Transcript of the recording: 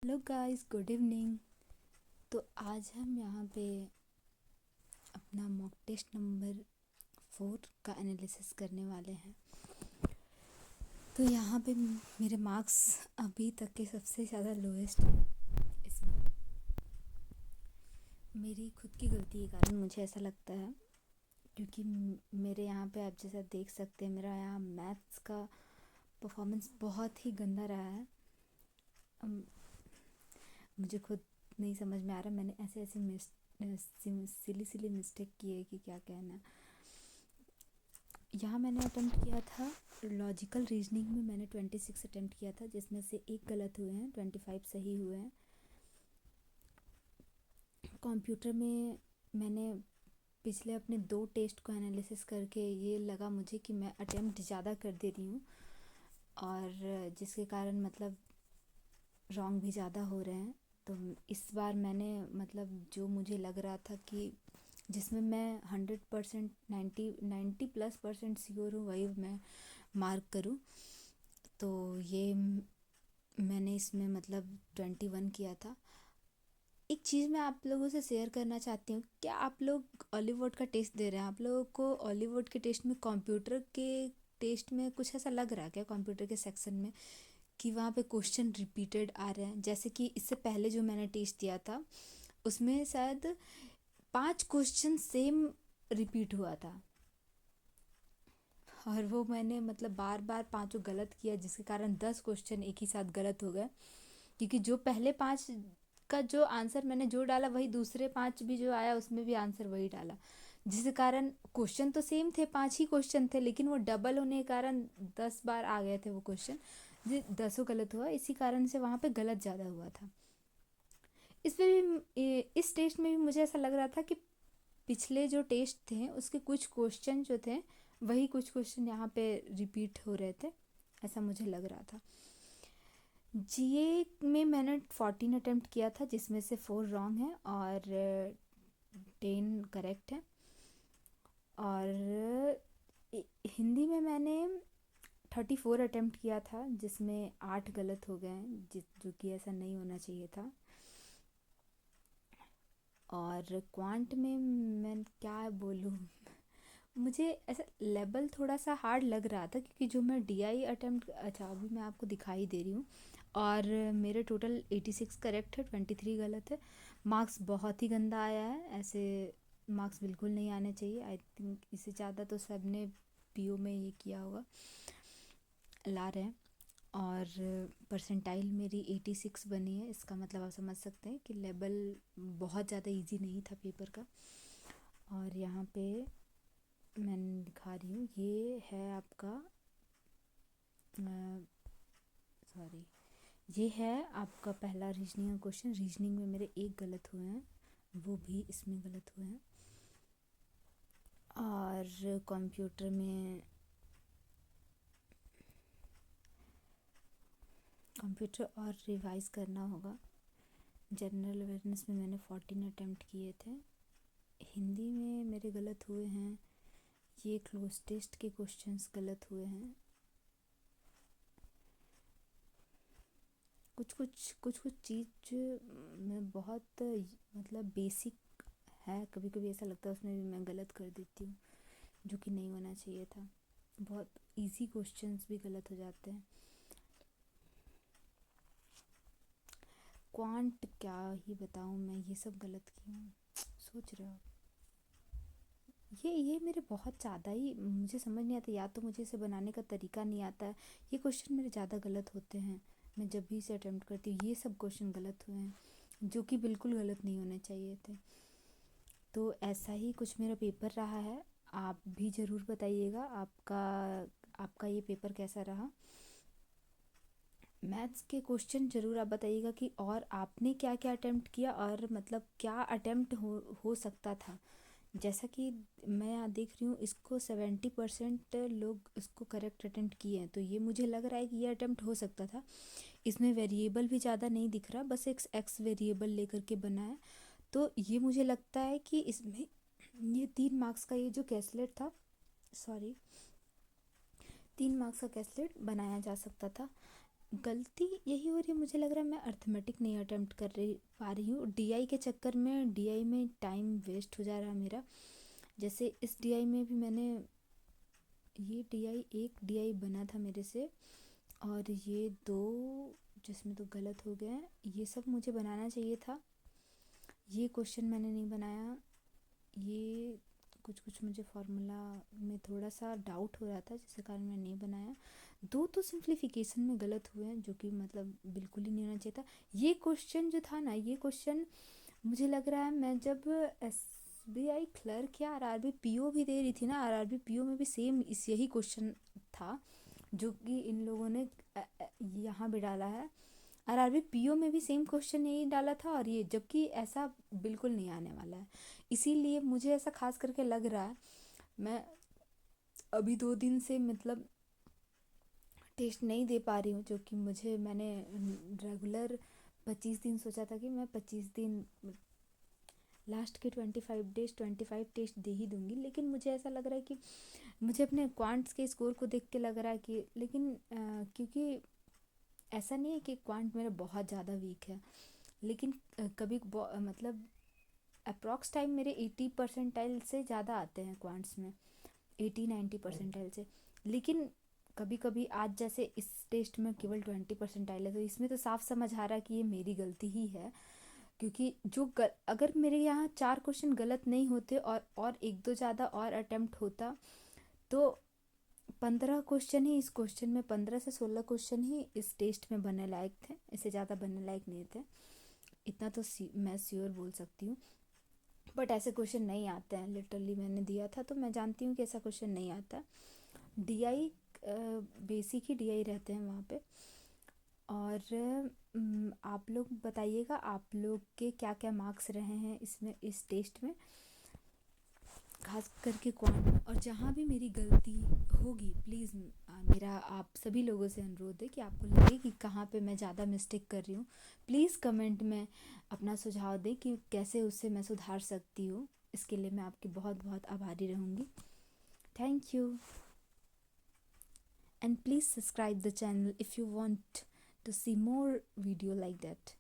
Hello guys, good evening. तो आज हम यहाँ पे अपना मॉक टेस्ट नंबर 4 का एनालिसिस करने वाले हैं। तो यहाँ पे मेरे मार्क्स अभी तक के सबसे ज़्यादा लोएस्ट हैं इसमें। मेरी खुद की गलती के कारण मुझे ऐसा लगता है, क्योंकि मेरे यहाँ पे आप जैसा देख सकते हैं, मेरा यहाँ मैथ्स का परफॉर्मेंस बहुत ही गंदा रहा है। अम, मुझे खुद नहीं समझ में आ रहा, मैंने ऐसे ऐसे सिली सिली मिस्टेक की है कि क्या कहना। यहाँ मैंने अटेम्प्ट किया था लॉजिकल रीजनिंग में, मैंने 26 अटेम्प्ट किया था, जिसमें से एक गलत हुए हैं, 25 सही हुए हैं। कंप्यूटर में मैंने पिछले अपने 2 टेस्ट को एनालिसिस करके ये लगा मुझे कि मैं अटेम्प्ट ज़्यादा कर दे रही हूँ, और जिसके कारण मतलब रॉन्ग भी ज़्यादा हो रहे हैं। तो इस बार मैंने मतलब जो मुझे लग रहा था कि जिसमें मैं 100% 90+ % श्योर हूँ वही मैं मार्क करूँ, तो ये मैंने इसमें मतलब 21 किया था। एक चीज़ मैं आप लोगों से शेयर करना चाहती हूँ, क्या आप लोग ऑलीवुड का टेस्ट दे रहे हैं? आप लोगों को ऑलीवुड के टेस्ट में, कंप्यूटर के टेस्ट में कुछ ऐसा लग रहा है क्या, कंप्यूटर के सेक्शन में, कि वहाँ पे क्वेश्चन रिपीटेड आ रहे हैं? जैसे कि इससे पहले जो मैंने टेस्ट दिया था उसमें शायद 5 क्वेश्चन सेम रिपीट हुआ था, और वो मैंने मतलब बार बार पांचों गलत किया, जिसके कारण 10 क्वेश्चन एक ही साथ गलत हो गए। क्योंकि जो पहले 5 का जो आंसर मैंने जो डाला, वही दूसरे 5 भी जो आया उसमें भी आंसर वही डाला, जिसके कारण क्वेश्चन तो सेम थे, 5 ही क्वेश्चन थे, लेकिन वो डबल होने के कारण 10 बार आ गए थे वो क्वेश्चन, जो 10 गलत हुआ। इसी कारण से वहाँ पे गलत ज़्यादा हुआ था। इसमें भी इस टेस्ट में भी मुझे ऐसा लग रहा था कि पिछले जो टेस्ट थे उसके कुछ क्वेश्चन जो थे, वही कुछ क्वेश्चन यहाँ पे रिपीट हो रहे थे, ऐसा मुझे लग रहा था। जीए में मैंने 14 अटेम्प्ट किया था, जिसमें से 4 रॉन्ग है और 10 करेक्ट है। और हिंदी में मैंने 34 अटेम्प्ट किया था, जिसमें 8 गलत हो गए हैं, जो कि ऐसा नहीं होना चाहिए था। और क्वांट में मैं क्या बोलूँ, मुझे ऐसा लेवल थोड़ा सा हार्ड लग रहा था, क्योंकि जो मैं डीआई अटेम्प्ट, अच्छा अभी मैं आपको दिखाई दे रही हूँ, और मेरे टोटल 86 करेक्ट है, 23 गलत है। मार्क्स बहुत ही गंदा आया है, ऐसे मार्क्स बिल्कुल नहीं आने चाहिए। आई थिंक इससे ज़्यादा तो सब ने पीओ में ये किया होगा, ला रहे हैं। और परसेंटाइल मेरी 86 बनी है, इसका मतलब आप समझ सकते हैं कि लेवल बहुत ज़्यादा इजी नहीं था पेपर का। और यहाँ पे मैं दिखा रही हूँ, ये है आपका, सॉरी, ये है आपका पहला रीजनिंग का क्वेश्चन। रीजनिंग में मेरे एक गलत हुए हैं, वो भी इसमें गलत हुए हैं। और कंप्यूटर और रिवाइज करना होगा। जनरल अवेयरनेस में मैंने 14 अटेम्प्ट किए थे। हिंदी में मेरे गलत हुए हैं, ये क्लोज टेस्ट के क्वेश्चंस गलत हुए हैं। कुछ चीज़ में बहुत मतलब बेसिक है, कभी कभी ऐसा लगता है उसमें भी मैं गलत कर देती हूँ, जो कि नहीं होना चाहिए था। बहुत इजी क्वेश्चंस भी गलत हो जाते हैं। क्वांट क्या ही बताऊँ मैं, ये सब गलत की हूँ, सोच रहे हो। ये मेरे बहुत ज़्यादा ही, मुझे समझ नहीं आता, या तो मुझे इसे बनाने का तरीका नहीं आता है, ये क्वेश्चन मेरे ज़्यादा गलत होते हैं। मैं जब भी इसे अटेम्प्ट करती हूँ ये सब क्वेश्चन गलत हुए हैं, जो कि बिल्कुल गलत नहीं होने चाहिए थे। तो ऐसा ही कुछ मेरा पेपर रहा है। आप भी ज़रूर बताइएगा आपका आपका ये पेपर कैसा रहा। मैथ्स के क्वेश्चन ज़रूर आप बताइएगा कि और आपने क्या क्या अटेम्प्ट किया, और मतलब क्या अटेम्प्ट हो सकता था। जैसा कि मैं यहाँ देख रही हूँ, इसको 70% लोग इसको करेक्ट अटेम्प्ट किए हैं, तो ये मुझे लग रहा है कि ये अटेम्प्ट हो सकता था। इसमें वेरिएबल भी ज़्यादा नहीं दिख रहा, बस एक एक्स वेरिएबल लेकर के बना है। तो ये मुझे लगता है कि इसमें ये 3 मार्क्स का ये जो कैसलेट था, सॉरी, 3 मार्क्स का कैसलेट बनाया जा सकता था। गलती यही हो रही है, मुझे लग रहा है मैं अर्थमेटिक नहीं अटेम्प्ट कर रही पा रही हूँ। डीआई के चक्कर में डीआई में टाइम वेस्ट हो जा रहा है मेरा। जैसे इस डीआई में भी मैंने ये डीआई एक डीआई बना था मेरे से, और ये दो जिसमें तो गलत हो गए हैं। ये सब मुझे बनाना चाहिए था, ये क्वेश्चन मैंने नहीं बनाया। ये कुछ कुछ मुझे फार्मूला में थोड़ा सा डाउट हो रहा था, जिसके कारण मैं नहीं बनाया। दो तो सिंप्लीफिकेशन में गलत हुए हैं, जो कि मतलब बिल्कुल ही नहीं होना चाहिए था। ये क्वेश्चन जो था ना, ये क्वेश्चन मुझे लग रहा है मैं जब एसबीआई क्लर्क या आरआरबी पीओ भी दे रही थी ना, आरआरबी पीओ में भी सेम इस यही क्वेश्चन था जो कि इन लोगों ने यहाँ भी डाला है। आरआरबी पीओ में भी सेम क्वेश्चन यही डाला था, और ये जबकि ऐसा बिल्कुल नहीं आने वाला है। इसीलिए मुझे ऐसा खास करके लग रहा है, मैं अभी 2 दिन से मतलब टेस्ट नहीं दे पा रही हूँ, जो कि मैंने रेगुलर 25 दिन सोचा था कि मैं 25 दिन लास्ट के 25 डेज 25 टेस्ट दे ही दूँगी। लेकिन मुझे ऐसा लग रहा है कि मुझे अपने क्वांट्स के स्कोर को देख के लग रहा है कि, लेकिन क्योंकि ऐसा नहीं है कि क्वांट मेरा बहुत ज़्यादा वीक है, लेकिन कभी मतलब अप्रॉक्स टाइम मेरे 80 परसेंटाइल से ज़्यादा आते हैं क्वांट्स में, 80-90 परसेंटाइल से। लेकिन कभी कभी आज जैसे इस टेस्ट में केवल 20 परसेंटाइल है, तो इसमें तो साफ समझ आ रहा है कि ये मेरी गलती ही है। क्योंकि अगर मेरे यहाँ 4 क्वेश्चन गलत नहीं होते और एक दो ज़्यादा और अटेम्प्ट होता, तो 15 क्वेश्चन ही इस क्वेश्चन में, 15 से 16 क्वेश्चन ही इस टेस्ट में बनने लायक थे, इससे ज़्यादा बनने लायक नहीं थे। इतना तो मैं श्योर बोल सकती हूँ। बट ऐसे क्वेश्चन नहीं आते हैं, लिटरली मैंने दिया था तो मैं जानती हूँ कि ऐसा क्वेश्चन नहीं आता। डीआई बेसिक ही डीआई रहते हैं वहाँ पे। और आप लोग बताइएगा आप लोग के क्या क्या मार्क्स रहे हैं इसमें, इस टेस्ट में, खास करके क्वांट में। और जहाँ भी मेरी गलती होगी प्लीज़, मेरा आप सभी लोगों से अनुरोध है कि आपको लगे कि कहाँ पे मैं ज़्यादा मिस्टेक कर रही हूँ, प्लीज़ कमेंट में अपना सुझाव दें कि कैसे उससे मैं सुधार सकती हूँ। इसके लिए मैं आपकी बहुत बहुत आभारी रहूँगी। Thank you, and please subscribe the channel if you want to see more video like that.